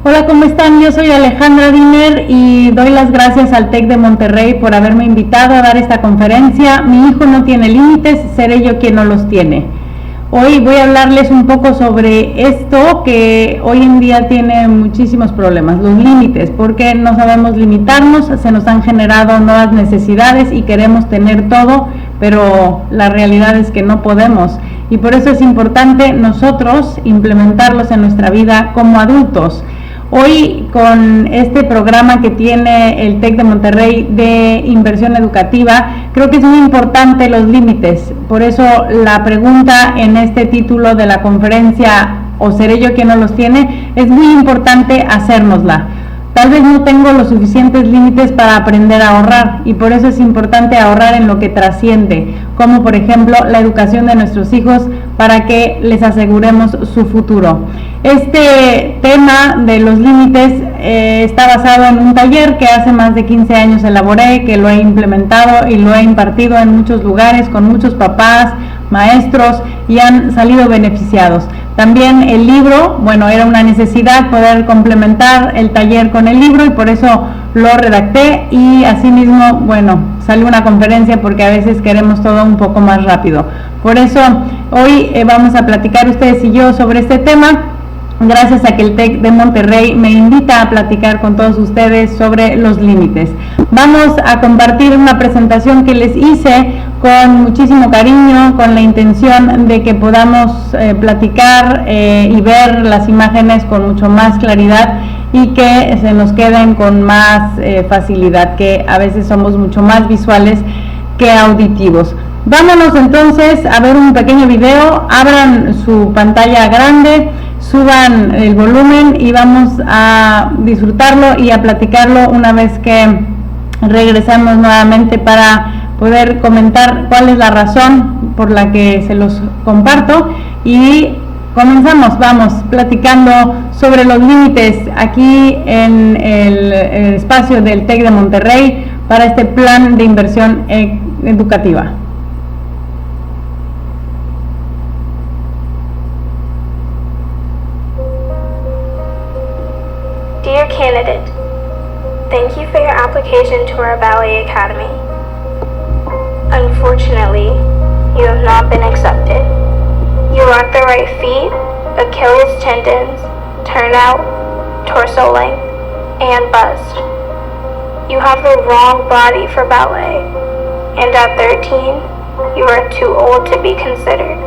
Hola, ¿cómo están? Yo soy Alejandra Diner y doy las gracias al TEC de Monterrey por haberme invitado a dar esta conferencia. Mi hijo no tiene límites, seré yo quien no los tiene. Hoy voy a hablarles un poco sobre esto que hoy en día tiene muchísimos problemas, los límites, porque no sabemos limitarnos, se nos han generado nuevas necesidades y queremos tener todo, pero la realidad es que no podemos. Y por eso es importante nosotros implementarlos en nuestra vida como adultos. Hoy con este programa que tiene el TEC de Monterrey de inversión educativa, creo que es muy importante los límites. Por eso la pregunta en este título de la conferencia, ¿o seré yo quien no los tiene?, es muy importante hacérnosla. Tal vez no tengo los suficientes límites para aprender a ahorrar y por eso es importante ahorrar en lo que trasciende, como por ejemplo la educación de nuestros hijos para que les aseguremos su futuro. Este tema de los límites está basado en un taller que hace más de 15 años elaboré, que lo he implementado y lo he impartido en muchos lugares con muchos papás, maestros, y han salido beneficiados. También el libro, bueno, era una necesidad poder complementar el taller con el libro y por eso lo redacté, y asimismo, bueno, salió una conferencia porque a veces queremos todo un poco más rápido. Por eso hoy vamos a platicar ustedes y yo sobre este tema, gracias a que el TEC de Monterrey me invita a platicar con todos ustedes sobre los límites. Vamos a compartir una presentación que les hice con muchísimo cariño, con la intención de que podamos platicar y ver las imágenes con mucho más claridad y que se nos queden con más facilidad, que a veces somos mucho más visuales que auditivos. Vámonos entonces a ver un pequeño video, abran su pantalla grande, suban el volumen y vamos a disfrutarlo y a platicarlo una vez que regresemos nuevamente para poder comentar cuál es la razón por la que se los comparto. Y comenzamos, vamos platicando sobre los límites aquí en el espacio del TEC de Monterrey para este plan de inversión educativa. Dear candidate, thank you for your application to our ballet academy. Unfortunately, you have not been accepted. You lack the right feet, Achilles tendons, turnout, torso length, and bust. You have the wrong body for ballet, and at 13, you are too old to be considered.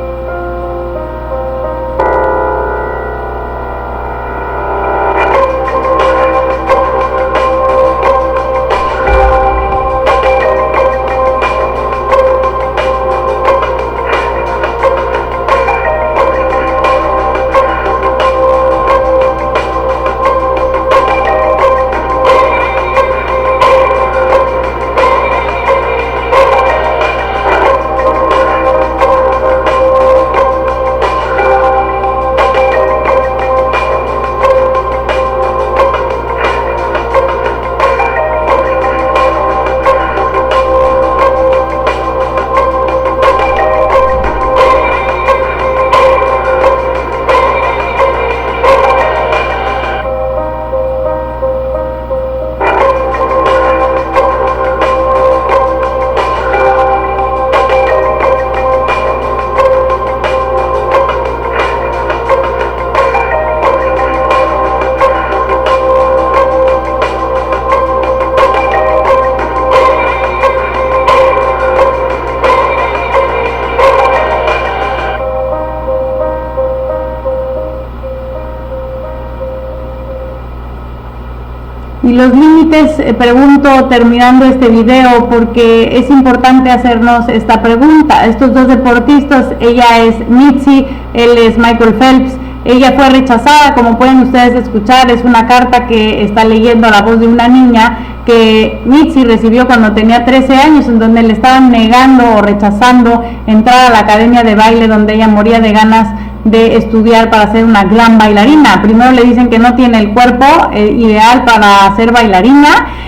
Y los límites, pregunto terminando este video, porque es importante hacernos esta pregunta. Estos dos deportistas, ella es Mitzi, él es Michael Phelps. Ella fue rechazada, como pueden ustedes escuchar, es una carta que está leyendo a la voz de una niña que Mitzi recibió cuando tenía 13 años, en donde le estaban negando o rechazando entrar a la academia de baile, donde ella moría de ganas de estudiar para ser una gran bailarina. Primero le dicen que no tiene el cuerpo ideal para ser bailarina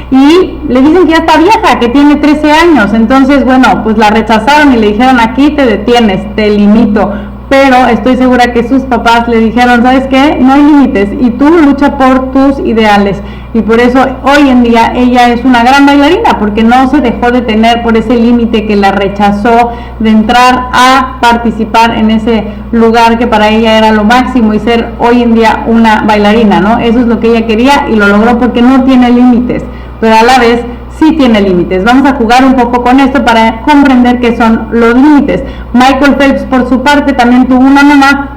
y le dicen que ya está vieja, que tiene 13 años. Entonces, bueno, pues la rechazaron y le dijeron: aquí te detienes, te limito. pero estoy segura que sus papás le dijeron, ¿sabes qué? No hay límites y tú lucha por tus ideales, y por eso hoy en día ella es una gran bailarina, porque no se dejó detener por ese límite que la rechazó de entrar a participar en ese lugar que para ella era lo máximo y ser hoy en día una bailarina, ¿no? Eso es lo que ella quería y lo logró porque no tiene límites, pero a la vez sí tiene límites. Vamos a jugar un poco con esto para comprender qué son los límites. Michael Phelps, por su parte, también tuvo una mamá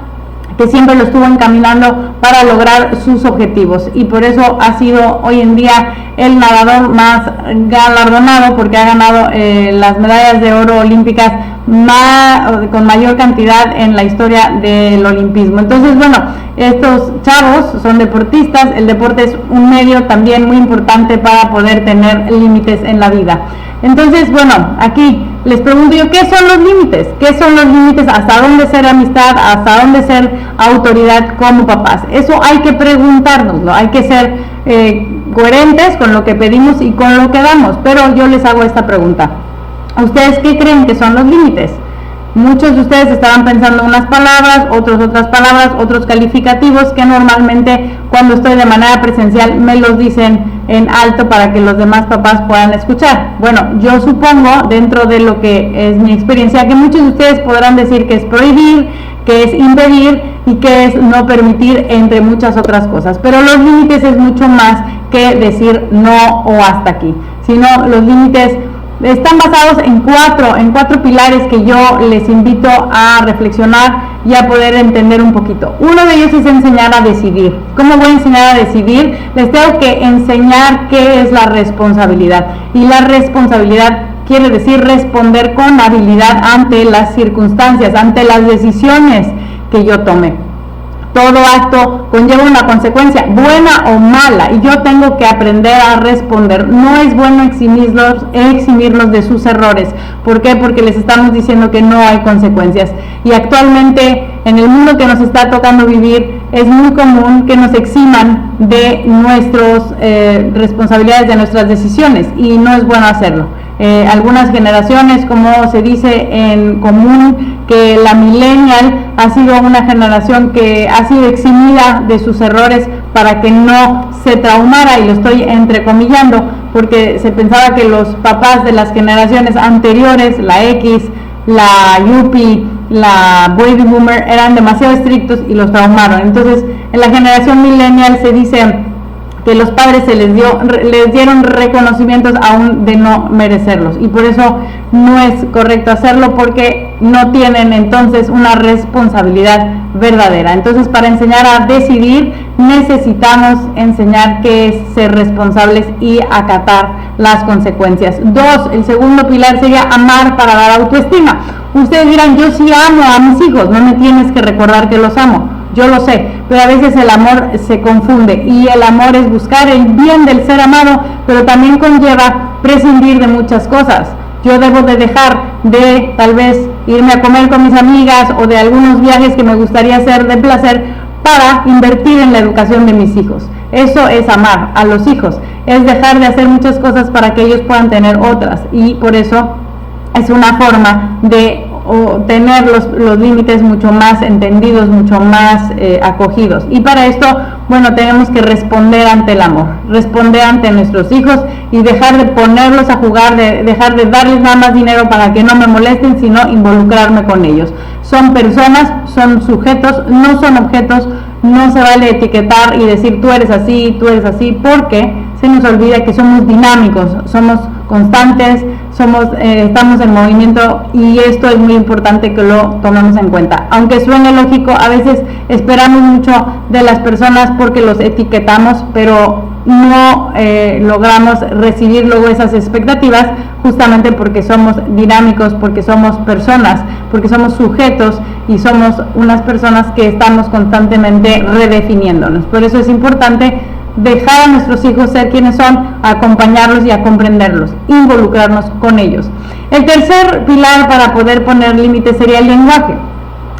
que siempre lo estuvo encaminando para lograr sus objetivos, y por eso ha sido hoy en día el nadador más galardonado, porque ha ganado las medallas de oro olímpicas con mayor cantidad en la historia del olimpismo. Entonces, bueno, estos chavos son deportistas. El deporte es un medio también muy importante para poder tener límites en la vida. Entonces, bueno, aquí les pregunto yo, ¿qué son los límites? ¿Qué son los límites? ¿Hasta dónde ser amistad? ¿Hasta dónde ser autoridad como papás? Eso hay que preguntárnoslo, hay que ser coherentes con lo que pedimos y con lo que damos. Pero yo les hago esta pregunta: ¿ustedes qué creen que son los límites? Muchos de ustedes estaban pensando unas palabras, otros otras palabras, otros calificativos que normalmente cuando estoy de manera presencial me los dicen en alto para que los demás papás puedan escuchar. Bueno, yo supongo, dentro de lo que es mi experiencia, que muchos de ustedes podrán decir que es prohibir, que es impedir y que es no permitir, entre muchas otras cosas. Pero los límites es mucho más que decir no o hasta aquí, sino los límites están basados en cuatro pilares que yo les invito a reflexionar y a poder entender un poquito. Uno de ellos es enseñar a decidir. ¿Cómo voy a enseñar a decidir? Les tengo que enseñar qué es la responsabilidad. Y la responsabilidad quiere decir responder con habilidad ante las circunstancias, ante las decisiones que yo tome. Todo acto conlleva una consecuencia, buena o mala, y yo tengo que aprender a responder. No es bueno eximirlos de sus errores. ¿Por qué? Porque les estamos diciendo que no hay consecuencias. Y actualmente, en el mundo que nos está tocando vivir, es muy común que nos eximan de nuestras responsabilidades, de nuestras decisiones, y no es bueno hacerlo. Algunas generaciones, como se dice en común, que la millennial ha sido una generación que ha sido eximida de sus errores para que no se traumara, y lo estoy entrecomillando porque se pensaba que los papás de las generaciones anteriores, la X, la Yuppie, la Baby Boomer, eran demasiado estrictos y los traumaron. Entonces, en la generación millennial se dice que los padres les dieron reconocimientos aún de no merecerlos, y por eso no es correcto hacerlo, porque no tienen entonces una responsabilidad verdadera. Entonces, para enseñar a decidir necesitamos enseñar qué es ser responsables y acatar las consecuencias. El segundo pilar sería amar para dar autoestima. Ustedes dirán, yo sí amo a mis hijos, no me tienes que recordar que los amo. Yo lo sé, pero a veces el amor se confunde, y el amor es buscar el bien del ser amado, pero también conlleva prescindir de muchas cosas. Yo debo de dejar de tal vez irme a comer con mis amigas o de algunos viajes que me gustaría hacer de placer para invertir en la educación de mis hijos. Eso es amar a los hijos, es dejar de hacer muchas cosas para que ellos puedan tener otras, y por eso es una forma de tener los límites mucho más entendidos, mucho más acogidos. Y para esto, bueno, tenemos que responder ante el amor, responder ante nuestros hijos y dejar de ponerlos a jugar, dejar de darles nada más dinero para que no me molesten, sino involucrarme con ellos. Son personas, son sujetos, no son objetos. No se vale etiquetar y decir tú eres así, porque se nos olvida que somos dinámicos, somos constantes, estamos en movimiento, y esto es muy importante que lo tomemos en cuenta. Aunque suene lógico, a veces esperamos mucho de las personas porque los etiquetamos, pero no logramos recibir luego esas expectativas, justamente porque somos dinámicos, porque somos personas, porque somos sujetos y somos unas personas que estamos constantemente redefiniéndonos. Por eso es importante dejar a nuestros hijos ser quienes son, acompañarlos y a comprenderlos, involucrarnos con ellos. El tercer pilar para poder poner límites sería el lenguaje.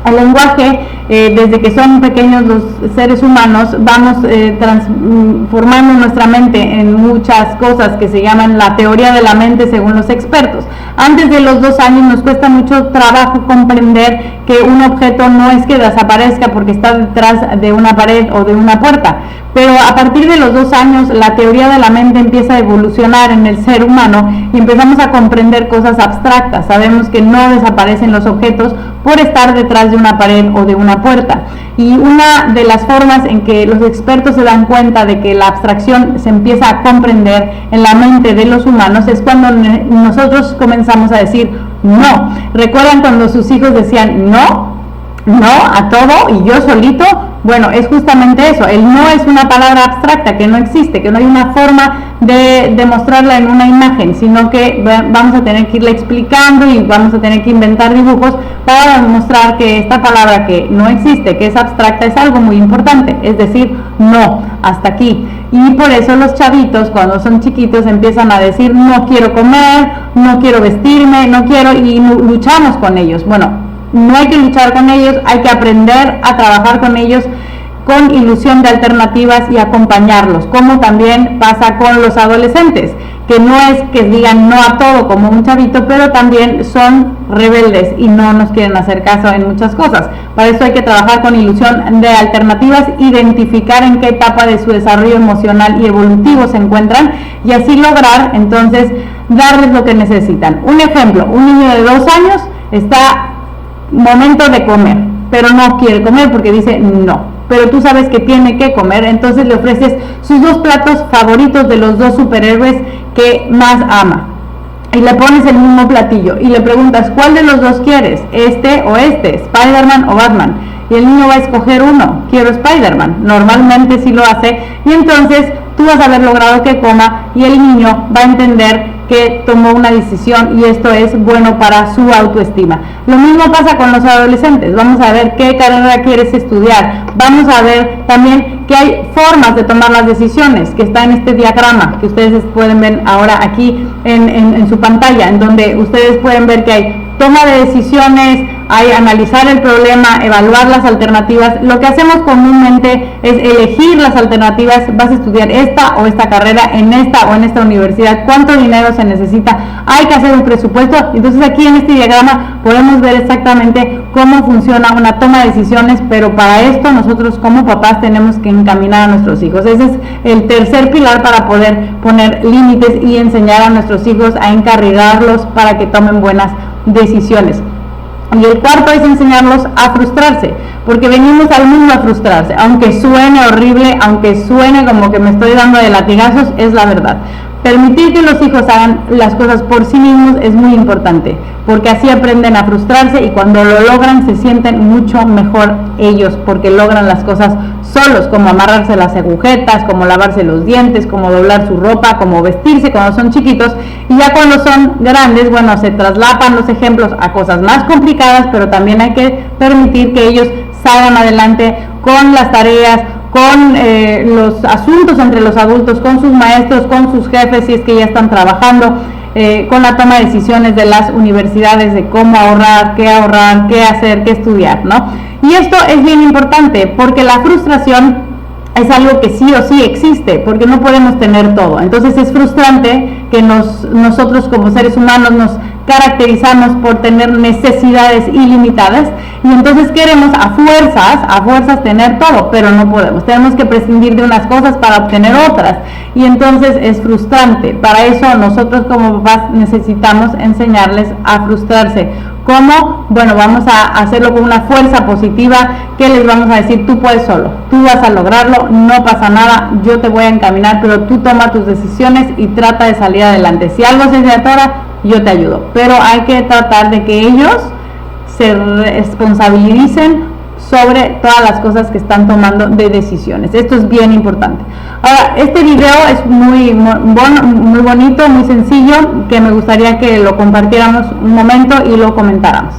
El lenguaje desde que son pequeños los seres humanos, vamos transformando nuestra mente en muchas cosas que se llaman la teoría de la mente según los expertos. Antes de los 2 años nos cuesta mucho trabajo comprender que un objeto no es que desaparezca porque está detrás de una pared o de una puerta, pero a partir de los 2 años la teoría de la mente empieza a evolucionar en el ser humano y empezamos a comprender cosas abstractas. Sabemos que no desaparecen los objetos por estar detrás de una pared o de una puerta. Y una de las formas en que los expertos se dan cuenta de que la abstracción se empieza a comprender en la mente de los humanos es cuando nosotros comenzamos a decir no. ¿Recuerdan cuando sus hijos decían no a todo y yo solito? Bueno, es justamente eso. El no es una palabra abstracta que no existe, que no hay una forma de demostrarla en una imagen, sino que vamos a tener que irla explicando y vamos a tener que inventar dibujos para demostrar que esta palabra que no existe, que es abstracta, es algo muy importante, es decir, no, hasta aquí. Y por eso los chavitos cuando son chiquitos empiezan a decir no quiero comer, no quiero vestirme, no quiero, y luchamos con ellos. Bueno, no hay que luchar con ellos, hay que aprender a trabajar con ellos con ilusión de alternativas y acompañarlos, como también pasa con los adolescentes, que no es que digan no a todo como un chavito, pero también son rebeldes y no nos quieren hacer caso en muchas cosas. Para eso hay que trabajar con ilusión de alternativas, identificar en qué etapa de su desarrollo emocional y evolutivo se encuentran y así lograr entonces darles lo que necesitan. Un ejemplo, un niño de 2 años está momento de comer, pero no quiere comer porque dice no, pero tú sabes que tiene que comer, entonces le ofreces sus 2 platos favoritos de los 2 superhéroes que más ama y le pones el mismo platillo y le preguntas ¿cuál de los 2 quieres? ¿Este o este? ¿Spider-Man o Batman? Y el niño va a escoger uno, quiero Spider-Man, normalmente sí lo hace, y entonces tú vas a haber logrado que coma y el niño va a entender que tomó una decisión y esto es bueno para su autoestima. Lo mismo pasa con los adolescentes. Vamos a ver qué carrera quieres estudiar. Vamos a ver también que hay formas de tomar las decisiones, que está en este diagrama que ustedes pueden ver ahora aquí en su pantalla, en donde ustedes pueden ver que hay toma de decisiones, hay analizar el problema, evaluar las alternativas. Lo que hacemos comúnmente es elegir las alternativas. Vas a estudiar esta o esta carrera en esta o en esta universidad, cuánto dinero se necesita, hay que hacer un presupuesto. Entonces aquí en este diagrama podemos ver exactamente cómo funciona una toma de decisiones, pero para esto nosotros como papás tenemos que encaminar a nuestros hijos. Ese es el tercer pilar para poder poner límites y enseñar a nuestros hijos a encarrilarlos para que tomen buenas decisiones. Y el cuarto es enseñarlos a frustrarse, porque venimos al mundo a frustrarse, aunque suene horrible, aunque suene como que me estoy dando de latigazos, es la verdad. Permitir que los hijos hagan las cosas por sí mismos es muy importante, porque así aprenden a frustrarse y cuando lo logran se sienten mucho mejor ellos, porque logran las cosas solos, como amarrarse las agujetas, como lavarse los dientes, como doblar su ropa, como vestirse cuando son chiquitos, y ya cuando son grandes, bueno, se traslapan los ejemplos a cosas más complicadas, pero también hay que permitir que ellos salgan adelante con las tareas, con los asuntos entre los adultos, con sus maestros, con sus jefes, si es que ya están trabajando, con la toma de decisiones de las universidades de cómo ahorrar, qué hacer, qué estudiar, ¿no? Y esto es bien importante porque la frustración es algo que sí o sí existe, porque no podemos tener todo. Entonces es frustrante que nosotros como seres humanos nos caracterizamos por tener necesidades ilimitadas y entonces queremos a fuerzas tener todo, pero no podemos. Tenemos que prescindir de unas cosas para obtener otras y entonces es frustrante. Para eso nosotros como papás necesitamos enseñarles a frustrarse. ¿Cómo? Bueno, vamos a hacerlo con una fuerza positiva que les vamos a decir, tú puedes solo, tú vas a lograrlo, no pasa nada, yo te voy a encaminar, pero tú toma tus decisiones y trata de salir adelante. Si algo se te atora, yo te ayudo, pero hay que tratar de que ellos se responsabilicen sobre todas las cosas que están tomando de decisiones. Esto es bien importante. Ahora, este video es muy bonito, muy sencillo, que me gustaría que lo compartiéramos un momento y lo comentáramos.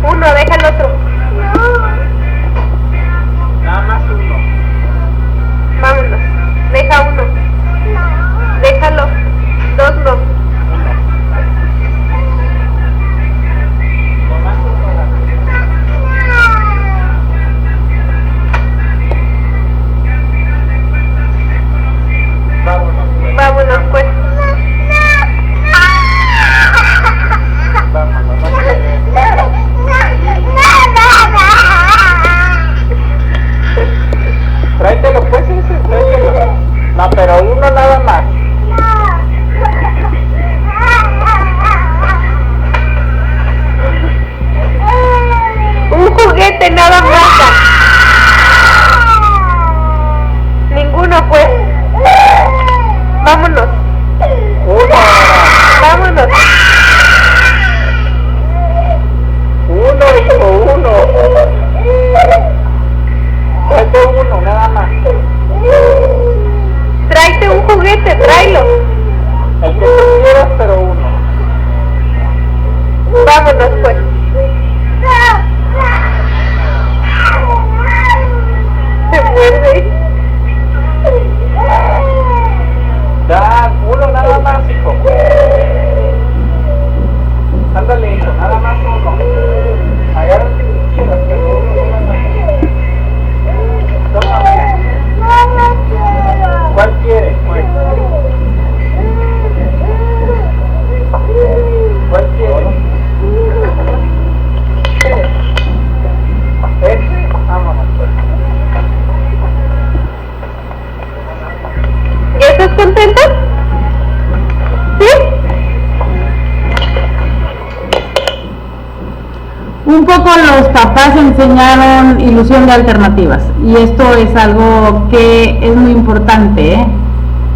Uno, deja el otro. Nada más uno. Deja uno. Déjalo. Dos no. Vámonos pues. Tráetelo pues ese, tráetelo. No, pero uno nada más. Un juguete nada más. Ninguno pues. Vámonos. Uno ahora. Vámonos. Uno, hijo, uno. Tráete uno, nada más. Tráete un juguete, tráelo. El que tú quieras, pero uno. Vámonos pues. Se muerde. Ya, uno nada más, hijo. Ándale, hijo, nada más uno. Agarra el que tú quieras, pero uno nada más. Toma, mira. ¿Cuál quieres, pues? ¿Cuál quieres? ¿Este? Vámonos, pues. ¿Ya estás contento? ¿Sí? Un poco los papás enseñaron ilusión de alternativas y esto es algo que es muy importante,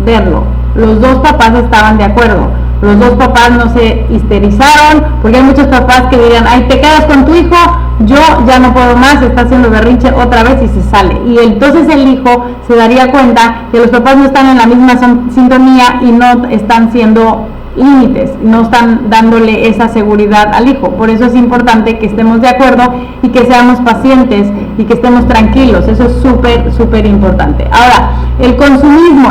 verlo. Los dos papás estaban de acuerdo, los dos papás no se histerizaron, porque hay muchos papás que dirían, ay, te quedas con tu hijo, yo ya no puedo más, está haciendo berrinche otra vez y se sale. Y entonces el hijo se daría cuenta que los papás no están en la misma sintonía y no están siendo límites, no están dándole esa seguridad al hijo. Por eso es importante que estemos de acuerdo y que seamos pacientes y que estemos tranquilos. Eso es súper importante. Ahora, el consumismo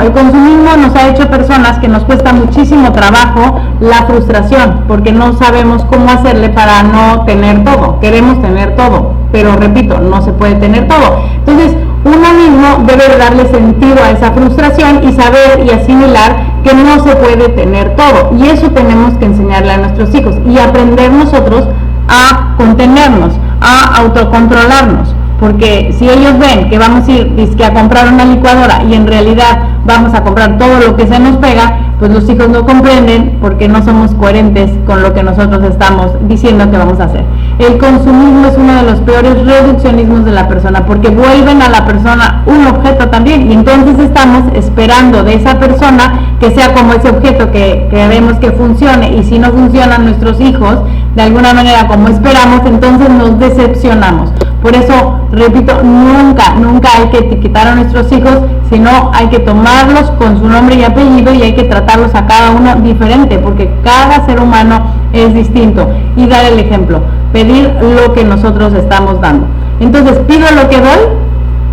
nos ha hecho personas que nos cuesta muchísimo trabajo la frustración, porque no sabemos cómo hacerle para no tener todo. Queremos tener todo, pero repito, no se puede tener todo. Entonces, uno mismo debe darle sentido a esa frustración y saber y asimilar que no se puede tener todo, y eso tenemos que enseñarle a nuestros hijos y aprender nosotros a contenernos, a autocontrolarnos, porque si ellos ven que vamos a ir a comprar una licuadora y en realidad vamos a comprar todo lo que se nos pega, pues los hijos no comprenden porque no somos coherentes con lo que nosotros estamos diciendo que vamos a hacer. El consumismo es uno de los peores reduccionismos de la persona, porque vuelven a la persona un objeto también, y entonces estamos esperando de esa persona que sea como ese objeto que vemos que funcione, y si no funcionan nuestros hijos de alguna manera como esperamos, entonces nos decepcionamos. Por eso, repito, nunca hay que etiquetar a nuestros hijos, sino hay que tomarlos con su nombre y apellido y hay que tratarlos a cada uno diferente, porque cada ser humano es distinto, y dar el ejemplo, pedir lo que nosotros estamos dando. Entonces, ¿pido lo que doy?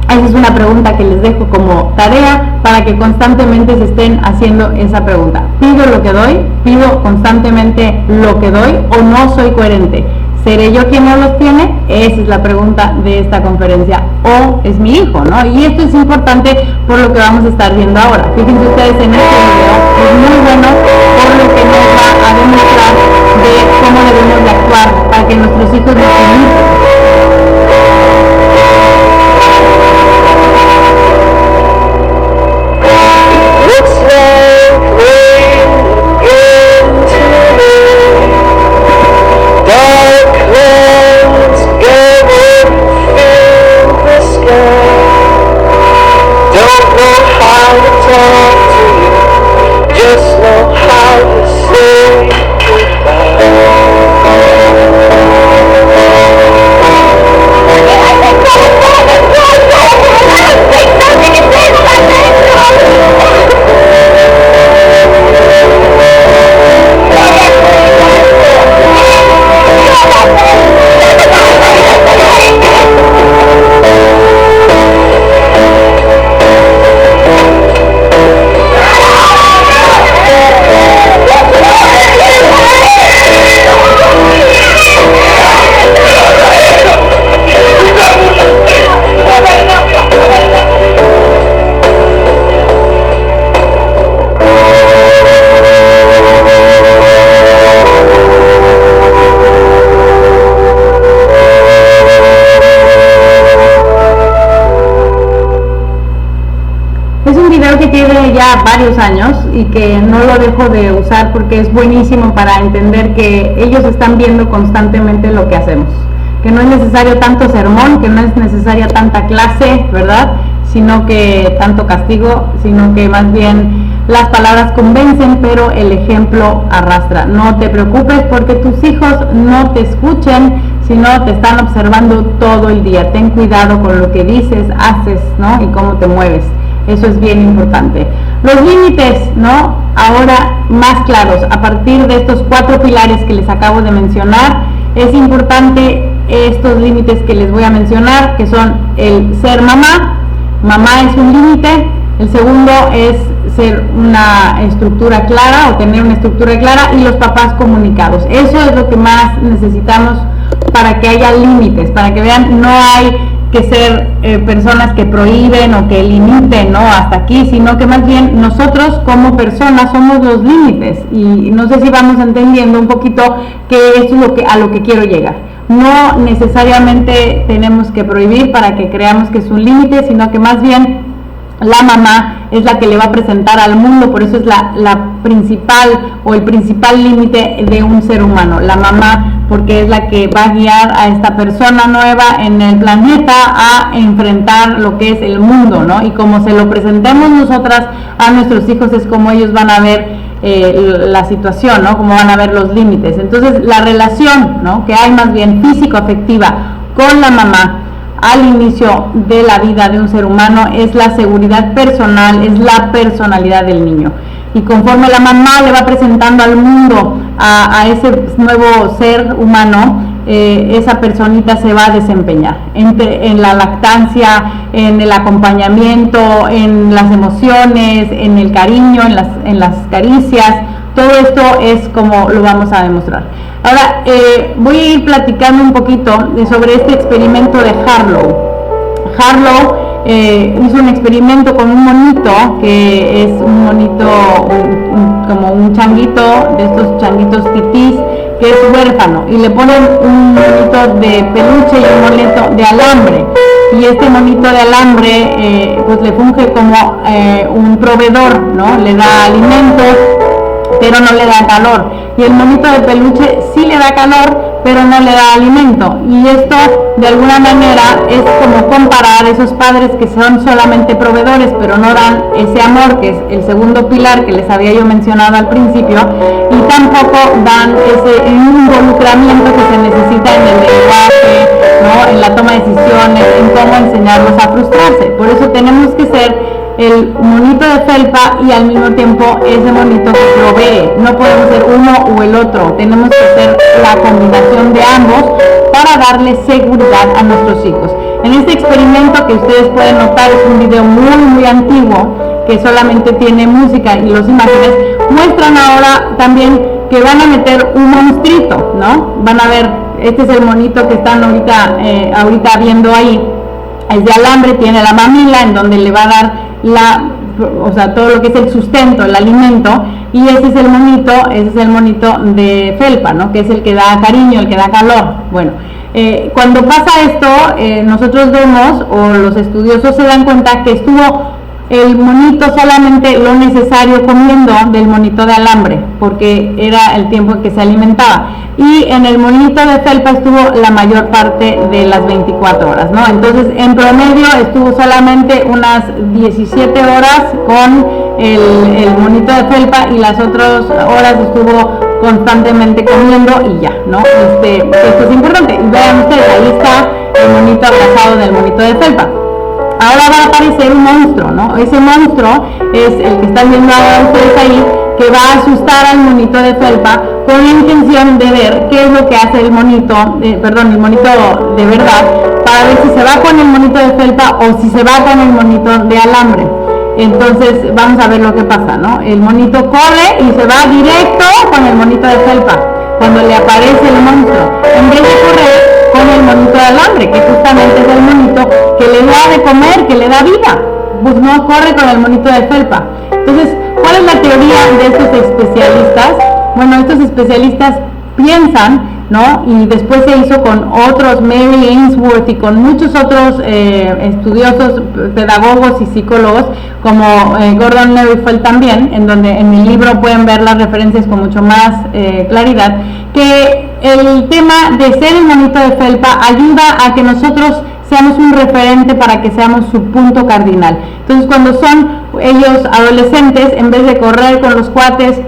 Esa es una pregunta que les dejo como tarea para que constantemente se estén haciendo esa pregunta. ¿Pido lo que doy? ¿Pido constantemente lo que doy o no soy coherente? ¿Seré yo quien no los tiene? Esa es la pregunta de esta conferencia. ¿O es mi hijo, no? Y esto es importante por lo que vamos a estar viendo ahora. Fíjense ustedes en este video, es muy bueno por lo que nos va a demostrar de cómo debemos de actuar para que nuestros hijos nos imiten. Just know how to say goodbye. varios años y que no lo dejo de usar porque es buenísimo para entender que ellos están viendo constantemente lo que hacemos, que no es necesario tanto sermón, que no es necesaria tanta clase, ¿verdad? Sino que tanto castigo, sino que más bien las palabras convencen, pero el ejemplo arrastra. No te preocupes porque tus hijos no te escuchen, sino te están observando todo el día. Ten cuidado con lo que dices, haces, ¿no? Y cómo te mueves. Eso es bien importante. Los límites, ¿no? Ahora más claros, a partir de estos 4 pilares que les acabo de mencionar, es importante estos límites que les voy a mencionar, que son el ser mamá. Mamá es un límite. El segundo es ser una estructura clara o tener una estructura clara, y los papás comunicados. Eso es lo que más necesitamos para que haya límites, para que vean, no hay que ser personas que prohíben o que limiten, ¿no? Hasta aquí, sino que más bien nosotros como personas somos los límites, y no sé si vamos entendiendo un poquito que esto es a lo que quiero llegar. No necesariamente tenemos que prohibir para que creamos que es un límite, sino que más bien la mamá es la que le va a presentar al mundo, por eso es la principal o el principal límite de un ser humano, la mamá, porque es la que va a guiar a esta persona nueva en el planeta a enfrentar lo que es el mundo, ¿no? Y como se lo presentemos nosotras a nuestros hijos es como ellos van a ver la situación, ¿no? Como van a ver los límites. Entonces la relación, ¿no? Que hay más bien físico-afectiva con la mamá al inicio de la vida de un ser humano es la seguridad personal, es la personalidad del niño. Y conforme la mamá le va presentando al mundo a ese nuevo ser humano, esa personita se va a desempeñar en la lactancia, en el acompañamiento, en las emociones, en el cariño, en las caricias. Todo esto es como lo vamos a demostrar. Ahora voy a ir platicando un poquito sobre este experimento de Harlow. Harlow hizo un experimento con un monito, que es un monito, como un changuito, de estos changuitos titís, que es huérfano, y le ponen un monito de peluche y un monito de alambre, y este monito de alambre pues le funge como un proveedor, ¿no? Le da alimentos, pero no le da calor, y el monito de peluche sí le da calor, pero no le da alimento. Y esto de alguna manera es como comparar esos padres que son solamente proveedores, pero no dan ese amor, que es el segundo pilar que les había yo mencionado al principio, y tampoco dan ese involucramiento que se necesita en el lenguaje, ¿no? En la toma de decisiones, en cómo enseñarlos a frustrarse. Por eso tenemos que ser el monito de felpa y al mismo tiempo ese monito que provee. No podemos ser uno o el otro, tenemos que hacer la combinación de ambos para darle seguridad a nuestros hijos. En este experimento, que ustedes pueden notar, es un video muy antiguo que solamente tiene música y las imágenes, muestran ahora también que van a meter un monstruito, ¿no? Van a ver, este es el monito que están ahorita viendo ahí. Es de alambre, tiene la mamila en donde le va a dar todo lo que es el sustento, el alimento, y ese es el monito de felpa, ¿no? Que es el que da cariño, el que da calor. Bueno, cuando pasa esto, nosotros vemos, o los estudiosos se dan cuenta, que estuvo el monito solamente lo necesario comiendo del monito de alambre, porque era el tiempo en que se alimentaba, y en el monito de felpa estuvo la mayor parte de las 24 horas, ¿no? Entonces en promedio estuvo solamente unas 17 horas con el monito de felpa, y las otras horas estuvo constantemente comiendo y ya, ¿no? Esto es importante. Vean ustedes, ahí está el monito abrazado del monito de felpa. Ahora va a aparecer un monstruo, ¿no? Ese monstruo es el que están viendo ahora ustedes ahí, que va a asustar al monito de felpa con la intención de ver qué es lo que hace el monito de verdad, para ver si se va con el monito de felpa o si se va con el monito de alambre. Entonces vamos a ver lo que pasa, ¿no? El monito corre y se va directo con el monito de felpa cuando le aparece el monstruo, en vez de correr con el monito de alambre, que justamente es el monito que le da de comer, que le da vida. Pues no corre con el monito de felpa. Entonces, ¿cuál es la teoría de estos especialistas? Bueno, estos especialistas piensan, ¿no? Y después se hizo con otros, Mary Ainsworth y con muchos otros estudiosos, pedagogos y psicólogos, como Gordon Neufeld también, en donde en mi libro pueden ver las referencias con mucho más claridad, que el tema de ser el monito de felpa ayuda a que nosotros seamos un referente para que seamos su punto cardinal. Entonces, cuando son ellos adolescentes, en vez de correr con los cuates,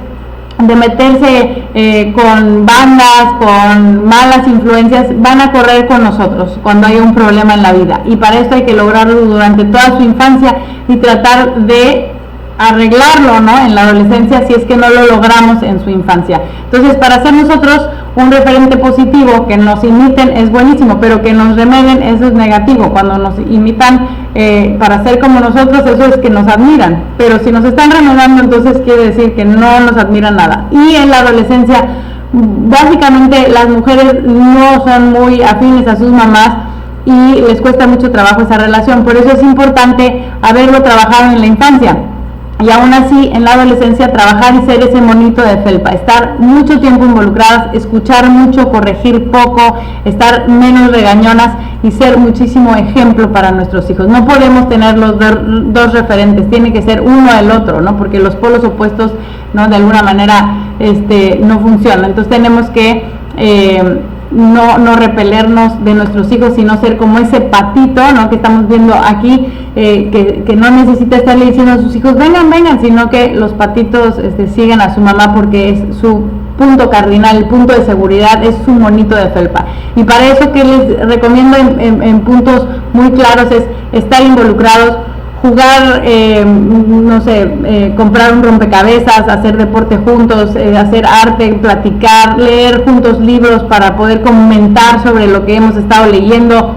de meterse con bandas, con malas influencias, van a correr con nosotros cuando hay un problema en la vida, y para esto hay que lograrlo durante toda su infancia y tratar de arreglarlo, ¿no?, en la adolescencia, si es que no lo logramos en su infancia. Entonces, para ser nosotros un referente positivo, que nos imiten es buenísimo, pero que nos remeden, eso es negativo. Cuando nos imitan para ser como nosotros, eso es que nos admiran, pero si nos están remedando, entonces quiere decir que no nos admiran nada. Y en la adolescencia, básicamente las mujeres no son muy afines a sus mamás y les cuesta mucho trabajo esa relación, por eso es importante haberlo trabajado en la infancia. Y aún así, en la adolescencia, trabajar y ser ese monito de felpa, estar mucho tiempo involucradas, escuchar mucho, corregir poco, estar menos regañonas y ser muchísimo ejemplo para nuestros hijos. No podemos tener los dos referentes, tiene que ser uno el otro, ¿no? Porque los polos opuestos, ¿no?, de alguna manera no funcionan. Entonces tenemos que no repelernos de nuestros hijos, sino ser como ese patito, ¿no?, que estamos viendo aquí, que no necesita estarle diciendo a sus hijos vengan, sino que los patitos siguen a su mamá porque es su punto cardinal, el punto de seguridad, es su monito de felpa. Y para eso, que les recomiendo en puntos muy claros, es estar involucrados, jugar, comprar un rompecabezas, hacer deporte juntos, hacer arte, platicar, leer juntos libros para poder comentar sobre lo que hemos estado leyendo,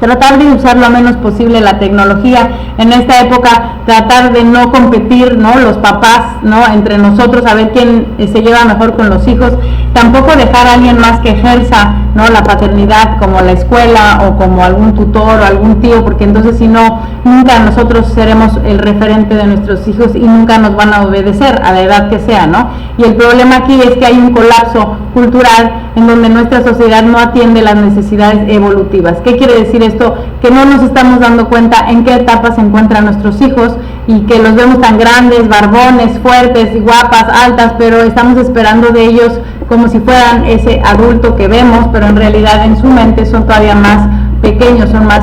tratar de usar lo menos posible la tecnología en esta época, tratar de no competir, ¿no?, los papás, ¿no?, entre nosotros, a ver quién se lleva mejor con los hijos, tampoco dejar a alguien más que ejerza, ¿no?, la paternidad, como la escuela o como algún tutor o algún tío, porque entonces si no, nunca nosotros seremos el referente de nuestros hijos y nunca nos van a obedecer a la edad que sea, ¿no? Y el problema aquí es que hay un colapso cultural en donde nuestra sociedad no atiende las necesidades evolutivas. ¿Qué quiere decir esto? Que no nos estamos dando cuenta en qué etapa se encuentran nuestros hijos y que los vemos tan grandes, barbones, fuertes y guapas, altas, pero estamos esperando de ellos como si fueran ese adulto que vemos, pero en realidad en su mente son todavía más pequeños, son más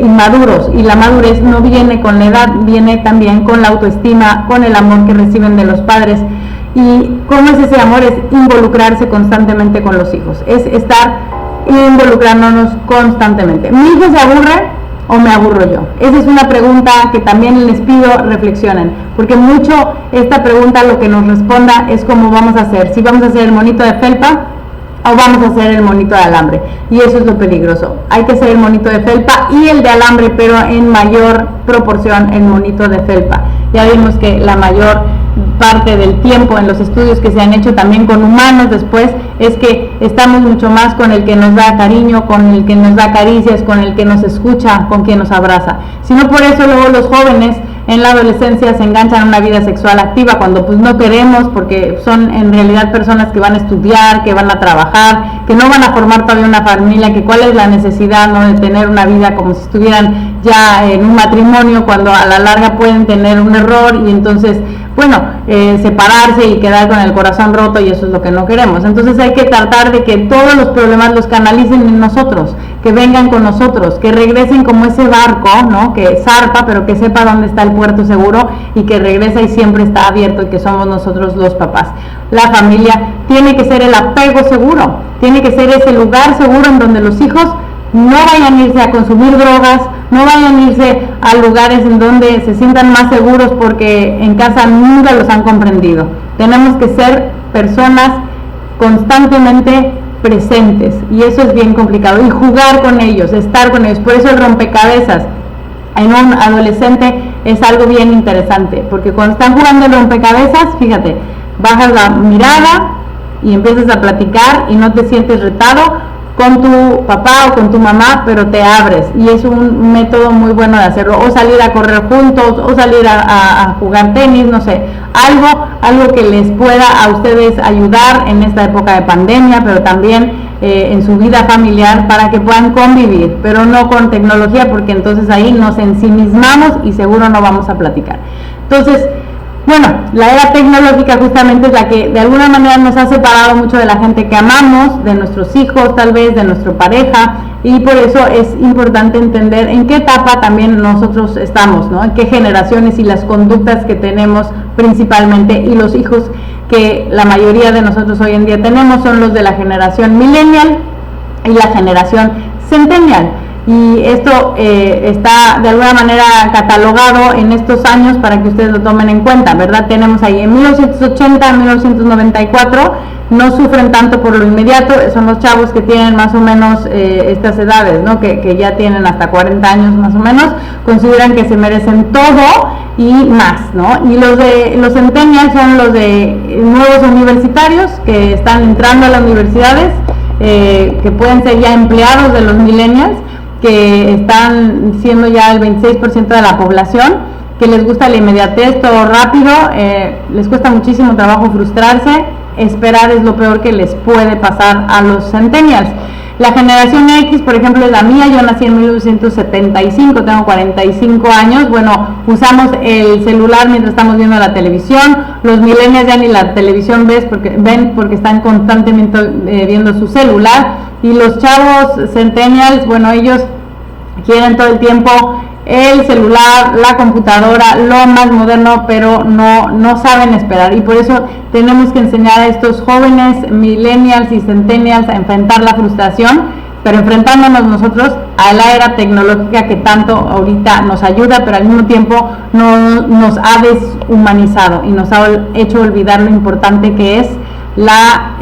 inmaduros, y la madurez no viene con la edad, viene también con la autoestima, con el amor que reciben de los padres. ¿Y cómo es ese amor? Es involucrarse constantemente con los hijos, es estar involucrándonos constantemente. ¿Mi hijo se aburre o me aburro yo? Esa es una pregunta que también les pido reflexionen, porque mucho esta pregunta lo que nos responda es cómo vamos a hacer, si vamos a hacer el monito de felpa o vamos a hacer el monito de alambre, y eso es lo peligroso. Hay que hacer el monito de felpa y el de alambre, pero en mayor proporción el monito de felpa. Ya vimos que la mayor parte del tiempo en los estudios que se han hecho también con humanos después es que estamos mucho más con el que nos da cariño, con el que nos da caricias, con el que nos escucha, con quien nos abraza. Si no, por eso luego los jóvenes en la adolescencia se enganchan a una vida sexual activa cuando pues no queremos, porque son en realidad personas que van a estudiar, que van a trabajar, que no van a formar todavía una familia, que cuál es la necesidad, ¿no?, de tener una vida como si estuvieran ya en un matrimonio, cuando a la larga pueden tener un error y entonces, bueno, separarse y quedar con el corazón roto, y eso es lo que no queremos. Entonces hay que tratar de que todos los problemas los canalicen en nosotros, que vengan con nosotros, que regresen como ese barco, ¿no?, que zarpa, pero que sepa dónde está el puerto seguro y que regresa y siempre está abierto, y que somos nosotros los papás. La familia tiene que ser el apego seguro, tiene que ser ese lugar seguro en donde los hijos no vayan a irse a consumir drogas, no vayan a irse a lugares en donde se sientan más seguros porque en casa nunca los han comprendido. Tenemos que ser personas constantemente presentes, y eso es bien complicado, y jugar con ellos, estar con ellos. Por eso el rompecabezas en un adolescente es algo bien interesante, porque cuando están jugando el rompecabezas, fíjate, bajas la mirada y empiezas a platicar y no te sientes retado, con tu papá o con tu mamá, pero te abres, y es un método muy bueno de hacerlo, o salir a correr juntos, o salir a jugar tenis, no sé, algo que les pueda a ustedes ayudar en esta época de pandemia, pero también en su vida familiar, para que puedan convivir, pero no con tecnología, porque entonces ahí nos ensimismamos y seguro no vamos a platicar. Entonces, bueno, la era tecnológica justamente es la que de alguna manera nos ha separado mucho de la gente que amamos, de nuestros hijos, tal vez de nuestra pareja, y por eso es importante entender en qué etapa también nosotros estamos, ¿no? En qué generaciones y las conductas que tenemos principalmente, y los hijos que la mayoría de nosotros hoy en día tenemos son los de la generación millennial y la generación centennial. Y esto está de alguna manera catalogado en estos años para que ustedes lo tomen en cuenta, ¿verdad? Tenemos ahí en 1980 a 1994, no sufren tanto por lo inmediato, son los chavos que tienen más o menos estas edades, ¿no? Que ya tienen hasta 40 años más o menos, consideran que se merecen todo y más, ¿no? Y los centennials son los de nuevos universitarios que están entrando a las universidades, que pueden ser ya empleados de los millennials, que están siendo ya el 26% de la población, que les gusta la inmediatez, todo rápido, les cuesta muchísimo trabajo frustrarse, esperar es lo peor que les puede pasar a los centennials. La generación X, por ejemplo, es la mía, yo nací en 1975, tengo 45 años, bueno, usamos el celular mientras estamos viendo la televisión, los millennials ya ni la televisión ven porque están constantemente viendo su celular, y los chavos centennials, bueno, ellos quieren todo el tiempo el celular, la computadora, lo más moderno, pero no saben esperar, y por eso tenemos que enseñar a estos jóvenes millennials y centennials a enfrentar la frustración, pero enfrentándonos nosotros a la era tecnológica que tanto ahorita nos ayuda, pero al mismo tiempo nos ha deshumanizado y nos ha hecho olvidar lo importante que es la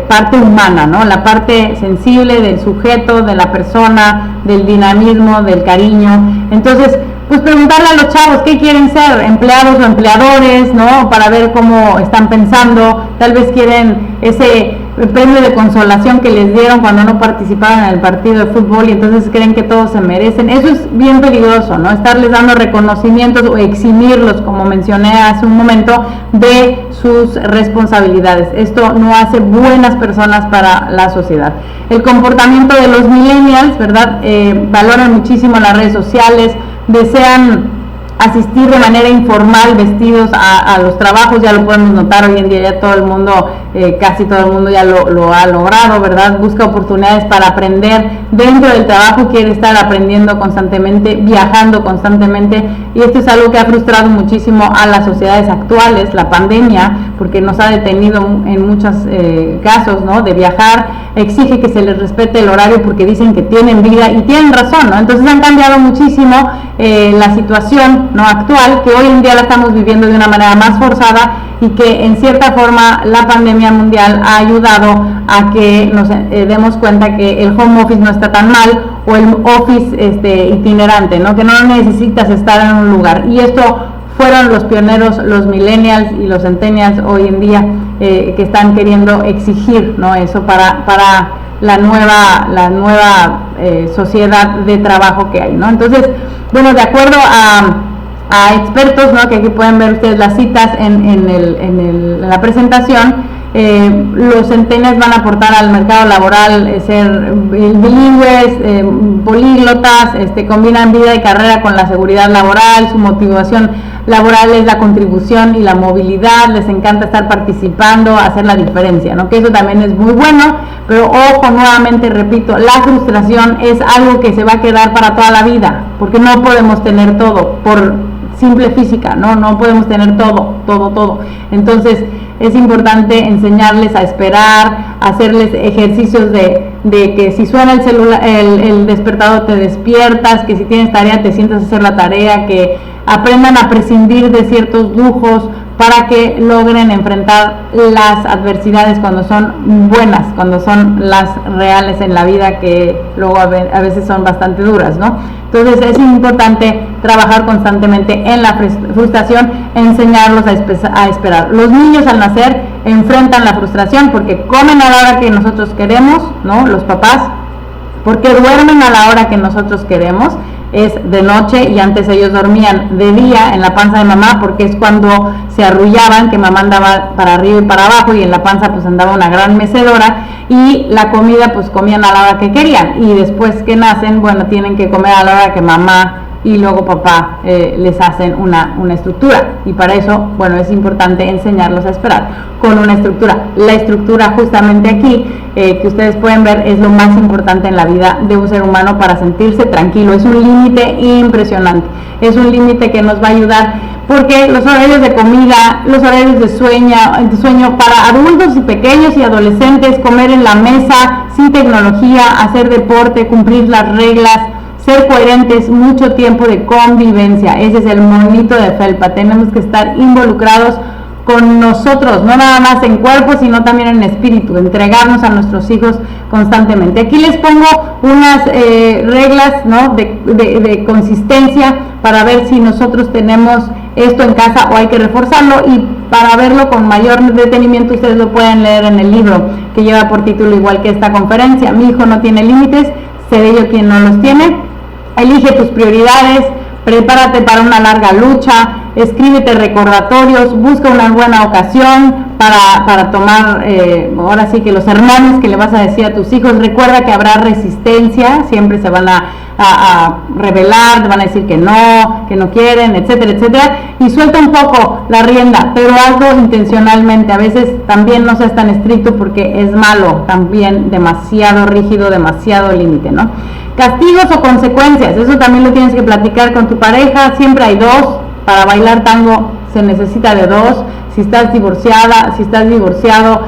parte humana, ¿no? La parte sensible del sujeto, de la persona, del dinamismo, del cariño. Entonces, pues preguntarle a los chavos qué quieren ser, empleados o empleadores, ¿no? Para ver cómo están pensando, tal vez quieren ese premio de consolación que les dieron cuando no participaron en el partido de fútbol y entonces creen que todos se merecen. Eso es bien peligroso, ¿no? Estarles dando reconocimientos o eximirlos, como mencioné hace un momento, de sus responsabilidades. Esto no hace buenas personas para la sociedad. El comportamiento de los millennials, ¿verdad? Valoran muchísimo las redes sociales, desean asistir de manera informal vestidos a los trabajos, ya lo podemos notar hoy en día, ya todo el mundo, casi todo el mundo ya lo ha logrado, ¿verdad? Busca oportunidades para aprender dentro del trabajo, quiere estar aprendiendo constantemente, viajando constantemente, y esto es algo que ha frustrado muchísimo a las sociedades actuales, la pandemia, porque nos ha detenido en muchos casos, ¿no? De viajar, exige que se les respete el horario porque dicen que tienen vida y tienen razón, ¿no? Entonces han cambiado muchísimo la situación, ¿no? Actual, que hoy en día la estamos viviendo de una manera más forzada, y que en cierta forma la pandemia mundial ha ayudado a que nos demos cuenta que el home office no está tan mal, o el office itinerante, ¿no? Que no necesitas estar en un lugar, y esto fueron los pioneros, los millennials y los centennials hoy en día, que están queriendo exigir, ¿no? Eso para la nueva sociedad de trabajo que hay, ¿no? Entonces, bueno, de acuerdo a expertos, ¿no? Que aquí pueden ver ustedes las citas en la presentación, los centennials van a aportar al mercado laboral, ser bilingües, políglotas, combinan vida y carrera con la seguridad laboral, su motivación laboral es la contribución y la movilidad, les encanta estar participando, hacer la diferencia, ¿no? Que eso también es muy bueno, pero ojo, nuevamente repito, la frustración es algo que se va a quedar para toda la vida, porque no podemos tener todo por simple física, no podemos tener todo. Entonces es importante enseñarles a esperar, hacerles ejercicios de que si suena el despertador te despiertas, que si tienes tarea te sientas a hacer la tarea, que aprendan a prescindir de ciertos lujos para que logren enfrentar las adversidades cuando son buenas, cuando son las reales en la vida, que luego a veces son bastante duras, ¿no? Entonces es importante trabajar constantemente en la frustración, enseñarlos a esperar. Los niños al nacer enfrentan la frustración porque comen a la hora que nosotros queremos, ¿no? Los papás, porque duermen a la hora que nosotros queremos, es de noche, y antes ellos dormían de día en la panza de mamá, porque es cuando se arrullaban, que mamá andaba para arriba y para abajo, y en la panza pues andaba una gran mecedora, y la comida pues comían a la hora que querían, y después que nacen, bueno, tienen que comer a la hora que mamá y luego papá les hacen una estructura, y para eso, bueno, es importante enseñarlos a esperar con una estructura. La estructura justamente aquí, que ustedes pueden ver, es lo más importante en la vida de un ser humano para sentirse tranquilo. Es un límite impresionante, es un límite que nos va a ayudar, porque los horarios de comida, los horarios de sueño para adultos y pequeños y adolescentes, comer en la mesa, sin tecnología, hacer deporte, cumplir las reglas, ser coherentes, mucho tiempo de convivencia. Ese es el monito de felpa. Tenemos que estar involucrados con nosotros, no nada más en cuerpo, sino también en espíritu, entregarnos a nuestros hijos constantemente. Aquí les pongo unas reglas, ¿no?, de consistencia para ver si nosotros tenemos esto en casa o hay que reforzarlo, y para verlo con mayor detenimiento ustedes lo pueden leer en el libro, que lleva por título igual que esta conferencia: Mi hijo no tiene límites, seré yo quien no los tiene. Elige tus prioridades, prepárate para una larga lucha, escríbete recordatorios, busca una buena ocasión para tomar, ahora sí que los sermones que le vas a decir a tus hijos. Recuerda que habrá resistencia, siempre se van a rebelar, te van a decir que no quieren, etcétera, etcétera, y suelta un poco la rienda, pero hazlo intencionalmente. A veces también no seas tan estricto, porque es malo también demasiado rígido, demasiado límite, ¿no? Castigos o consecuencias, eso también lo tienes que platicar con tu pareja. Siempre hay dos. Para bailar tango se necesita de dos. Si estás divorciada, si estás divorciado,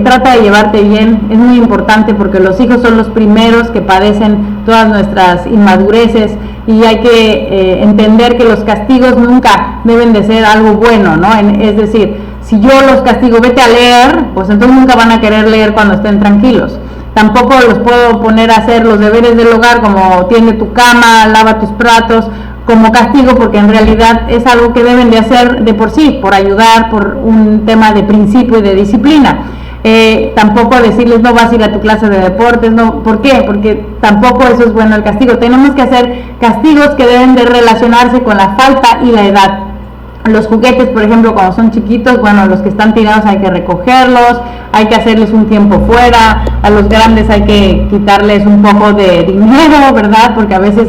trata de llevarte bien. Es muy importante, porque los hijos son los primeros que padecen todas nuestras inmadureces, y hay que entender que los castigos nunca deben de ser algo bueno, ¿no? Es decir, si yo los castigo, vete a leer, pues entonces nunca van a querer leer cuando estén tranquilos. Tampoco los puedo poner a hacer los deberes del hogar, como tiende tu cama, lava tus platos, como castigo, porque en realidad es algo que deben de hacer de por sí, por ayudar, por un tema de principio y de disciplina. Tampoco decirles no vas a ir a tu clase de deportes, no. ¿Por qué? Porque tampoco eso es bueno el castigo. Tenemos que hacer castigos que deben de relacionarse con la falta y la edad. Los juguetes, por ejemplo, cuando son chiquitos, bueno, los que están tirados hay que recogerlos, hay que hacerles un tiempo fuera. A los grandes hay que quitarles un poco de dinero, ¿verdad? Porque a veces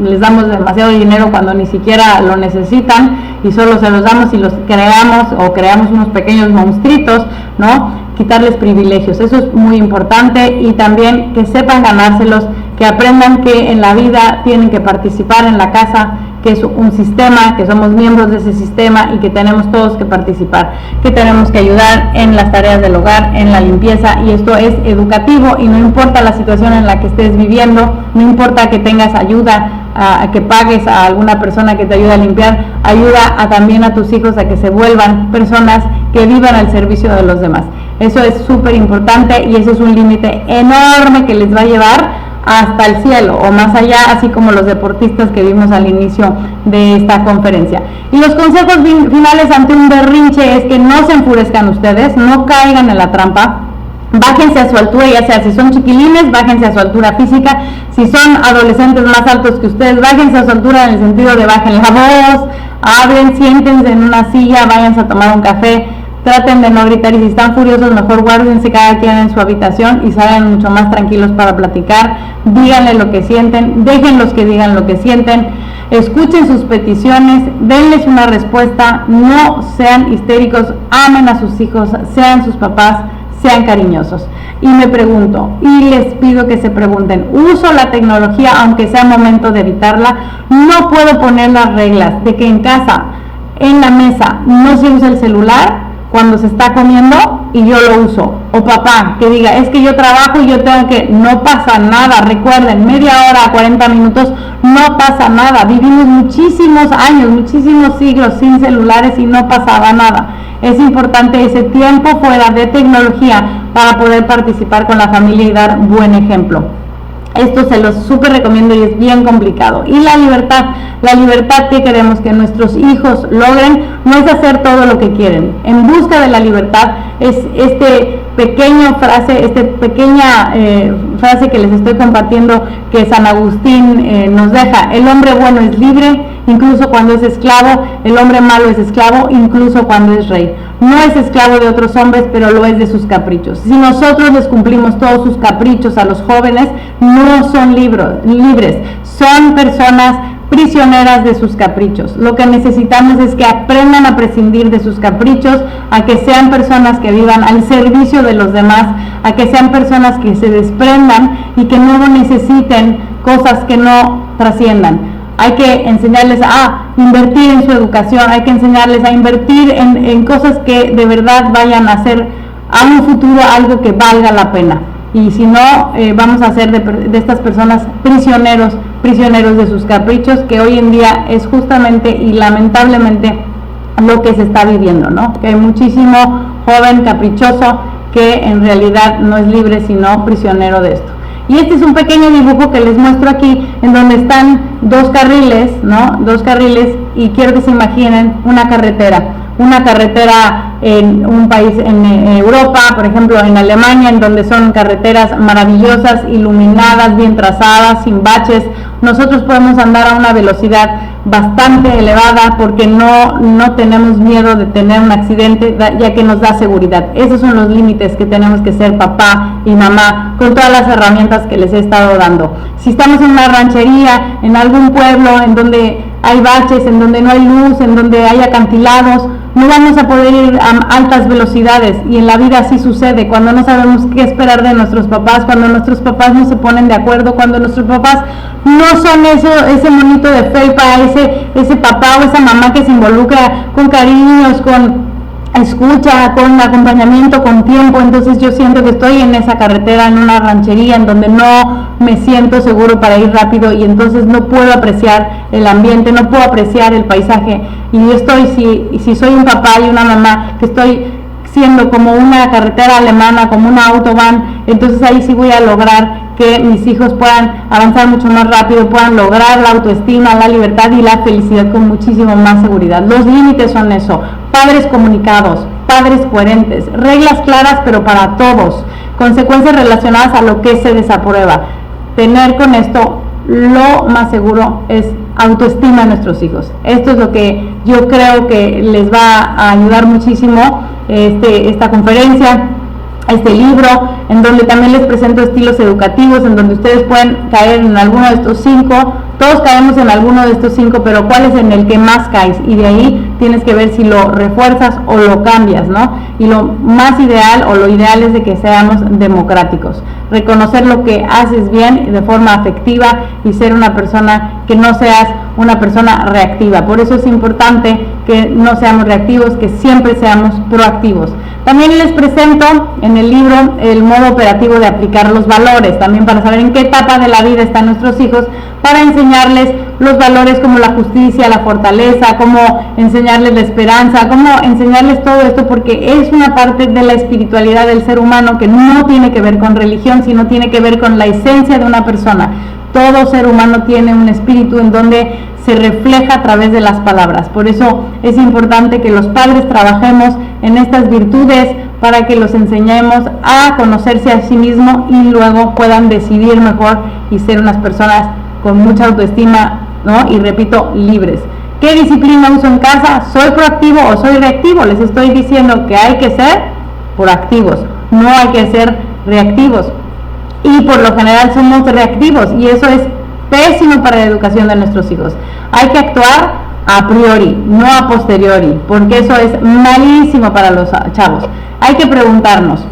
les damos demasiado dinero cuando ni siquiera lo necesitan, y solo se los damos y los creamos unos pequeños monstruitos, ¿no? Quitarles privilegios, eso es muy importante, y también que sepan ganárselos, que aprendan que en la vida tienen que participar en la casa, que es un sistema, que somos miembros de ese sistema y que tenemos todos que participar, que tenemos que ayudar en las tareas del hogar, en la limpieza, y esto es educativo, y no importa la situación en la que estés viviendo, no importa que tengas ayuda, a que pagues a alguna persona que te ayude a limpiar, ayuda también a tus hijos a que se vuelvan personas que vivan al servicio de los demás. Eso es súper importante, y eso es un límite enorme que les va a llevar hasta el cielo o más allá, así como los deportistas que vimos al inicio de esta conferencia. Y los consejos finales ante un berrinche es que no se enfurezcan ustedes, no caigan en la trampa. Bájense a su altura, ya sea si son chiquilines, bájense a su altura física. Si son adolescentes más altos que ustedes, bájense a su altura en el sentido de bajen la voz, hablen, siéntense en una silla, váyanse a tomar un café. Traten de no gritar, y si están furiosos, mejor guárdense cada quien en su habitación y salgan mucho más tranquilos para platicar. Díganle lo que sienten, déjenlos que digan lo que sienten, escuchen sus peticiones, denles una respuesta, no sean histéricos, amen a sus hijos, sean sus papás, sean cariñosos. Y me pregunto, y les pido que se pregunten, ¿uso la tecnología aunque sea momento de evitarla? No puedo poner las reglas de que en casa, en la mesa, no se usa el celular, cuando se está comiendo y yo lo uso. O papá que diga, es que yo trabajo y yo tengo que, no pasa nada. Recuerden, media hora, 40 minutos, no pasa nada. Vivimos muchísimos años, muchísimos siglos sin celulares y no pasaba nada. Es importante ese tiempo fuera de tecnología para poder participar con la familia y dar buen ejemplo. Esto se los súper recomiendo y es bien complicado. Y la libertad que queremos que nuestros hijos logren no es hacer todo lo que quieren. En busca de la libertad es esta pequeña frase que les estoy compartiendo que San Agustín nos deja. El hombre bueno es libre, incluso cuando es esclavo. El hombre malo es esclavo, incluso cuando es rey. No es esclavo de otros hombres, pero lo es de sus caprichos. Si nosotros les cumplimos todos sus caprichos a los jóvenes, no son libres, son personas prisioneras de sus caprichos. Lo que necesitamos es que aprendan a prescindir de sus caprichos, a que sean personas que vivan al servicio de los demás, a que sean personas que se desprendan y que no necesiten cosas que no trasciendan. Hay que enseñarles a invertir en su educación, hay que enseñarles a invertir en cosas que de verdad vayan a hacer a un futuro algo que valga la pena. Y si no, vamos a hacer de estas personas prisioneros de sus caprichos, que hoy en día es justamente y lamentablemente lo que se está viviendo, ¿no? Que hay muchísimo joven caprichoso que en realidad no es libre sino prisionero de esto. Y este es un pequeño dibujo que les muestro aquí, en donde están dos carriles, ¿no? Dos carriles, y quiero que se imaginen una carretera en un país en Europa, por ejemplo en Alemania, en donde son carreteras maravillosas, iluminadas, bien trazadas, sin baches. Nosotros podemos andar a una velocidad bastante elevada porque no tenemos miedo de tener un accidente, ya que nos da seguridad. Esos son los límites que tenemos que ser papá y mamá con todas las herramientas que les he estado dando. Si estamos en una ranchería, en algún pueblo en donde hay baches, en donde no hay luz, en donde hay acantilados, no vamos a poder ir a altas velocidades, y en la vida así sucede, cuando no sabemos qué esperar de nuestros papás, cuando nuestros papás no se ponen de acuerdo, cuando nuestros papás no son ese monito de felpa, ese papá o esa mamá que se involucra con cariños, con escucha, con acompañamiento, con tiempo. Entonces yo siento que estoy en esa carretera, en una ranchería en donde no me siento seguro para ir rápido, y entonces no puedo apreciar el ambiente, no puedo apreciar el paisaje. Y yo si soy un papá y una mamá que estoy siendo como una carretera alemana, como una autobahn, entonces ahí sí voy a lograr que mis hijos puedan avanzar mucho más rápido, puedan lograr la autoestima, la libertad y la felicidad con muchísimo más seguridad. Los límites son eso: padres comunicados, padres coherentes, reglas claras pero para todos, consecuencias relacionadas a lo que se desaprueba. Tener con esto lo más seguro es autoestima de nuestros hijos. Esto es lo que yo creo que les va a ayudar muchísimo esta conferencia, este libro, en donde también les presento estilos educativos, en donde ustedes pueden caer en alguno de estos 5. Todos caemos en alguno de estos 5, pero cuál es en el que más caes, y de ahí tienes que ver si lo refuerzas o lo cambias, ¿no? Y lo más ideal, o lo ideal, es de que seamos democráticos, reconocer lo que haces bien de forma afectiva y ser una persona que no seas una persona reactiva. Por eso es importante que no seamos reactivos, que siempre seamos proactivos. También les presento en el libro el modo operativo de aplicar los valores, también para saber en qué etapa de la vida están nuestros hijos, para enseñarles los valores como la justicia, la fortaleza, cómo enseñarles la esperanza, cómo enseñarles todo esto, porque es una parte de la espiritualidad del ser humano que no tiene que ver con religión, sino tiene que ver con la esencia de una persona. Todo ser humano tiene un espíritu en donde se refleja a través de las palabras. Por eso es importante que los padres trabajemos en estas virtudes para que los enseñemos a conocerse a sí mismos y luego puedan decidir mejor y ser unas personas con mucha autoestima, ¿no? Y repito, libres. ¿Qué disciplina uso en casa? ¿Soy proactivo o soy reactivo? Les estoy diciendo que hay que ser proactivos, no hay que ser reactivos. Y por lo general somos reactivos, y eso es pésimo para la educación de nuestros hijos. Hay que actuar a priori, no a posteriori, porque eso es malísimo para los chavos. Hay que preguntarnos,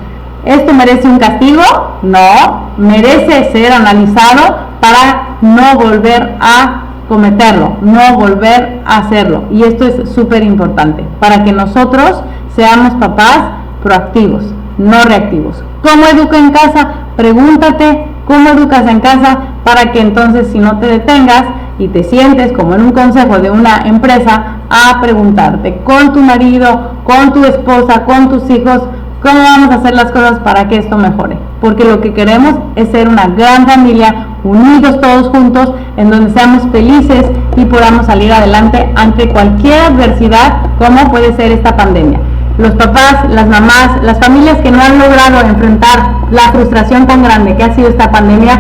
¿esto merece un castigo? No, merece ser analizado para no volver a cometerlo, no volver a hacerlo. Y esto es súper importante para que nosotros Seamos papás proactivos, no reactivos. ¿Cómo educo en casa? Pregúntate cómo educas en casa para que entonces, si no te detengas y te sientes como en un consejo de una empresa, a preguntarte con tu marido, con tu esposa, con tus hijos, cómo vamos a hacer las cosas para que esto mejore. Porque lo que queremos es ser una gran familia, unidos todos juntos, en donde seamos felices y podamos salir adelante ante cualquier adversidad, como puede ser esta pandemia. Los papás, las mamás, las familias que no han logrado enfrentar la frustración tan grande que ha sido esta pandemia,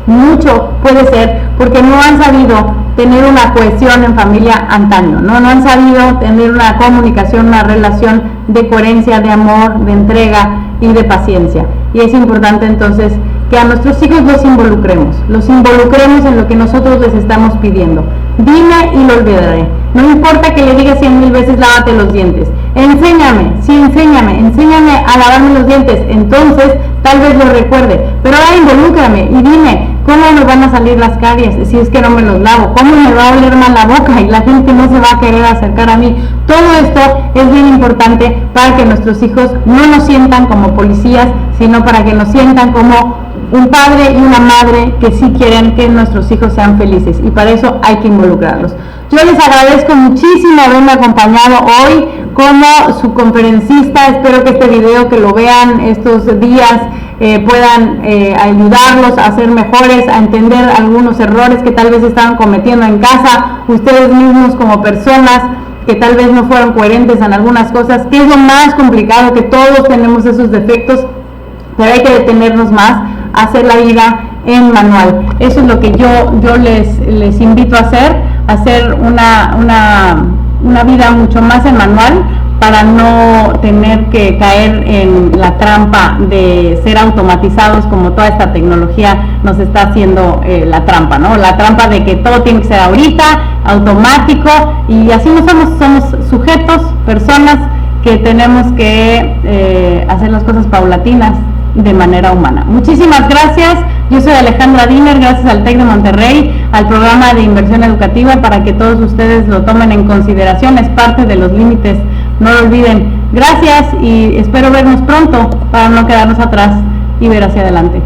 mucho puede ser porque no han sabido tener una cohesión en familia antaño, no han sabido tener una comunicación, una relación de coherencia, de amor, de entrega y de paciencia. Y es importante entonces que a nuestros hijos los involucremos en lo que nosotros les estamos pidiendo. Dime y lo olvidaré. No importa que le diga 100,000 veces lávate los dientes. Enséñame a lavarme los dientes. Entonces tal vez lo recuerde. Pero ahora involúcrame y dime cómo me van a salir las caries si es que no me los lavo. Cómo me va a oler mal la boca y la gente no se va a querer acercar a mí. Todo esto es bien importante para que nuestros hijos no nos sientan como policías, sino para que nos sientan como un padre y una madre que sí quieren que nuestros hijos sean felices, y para eso hay que involucrarlos. Yo les agradezco muchísimo haberme acompañado hoy como su conferencista. Espero que este video, que lo vean estos días, puedan ayudarlos a ser mejores, a entender algunos errores que tal vez estaban cometiendo en casa, ustedes mismos como personas que tal vez no fueron coherentes en algunas cosas, que es lo más complicado, que todos tenemos esos defectos, pero hay que detenernos más, a hacer la vida en manual. Eso es lo que yo les invito a hacer una vida mucho más en manual, para no tener que caer en la trampa de ser automatizados, como toda esta tecnología nos está haciendo la trampa, ¿no? La trampa de que todo tiene que ser ahorita, automático, y así no somos sujetos, personas que tenemos que hacer las cosas paulatinas, de manera humana. Muchísimas gracias. Yo soy Alejandra Diner, gracias al TEC de Monterrey, al programa de inversión educativa, para que todos ustedes lo tomen en consideración, es parte de los límites, no lo olviden. Gracias y espero vernos pronto para no quedarnos atrás y ver hacia adelante.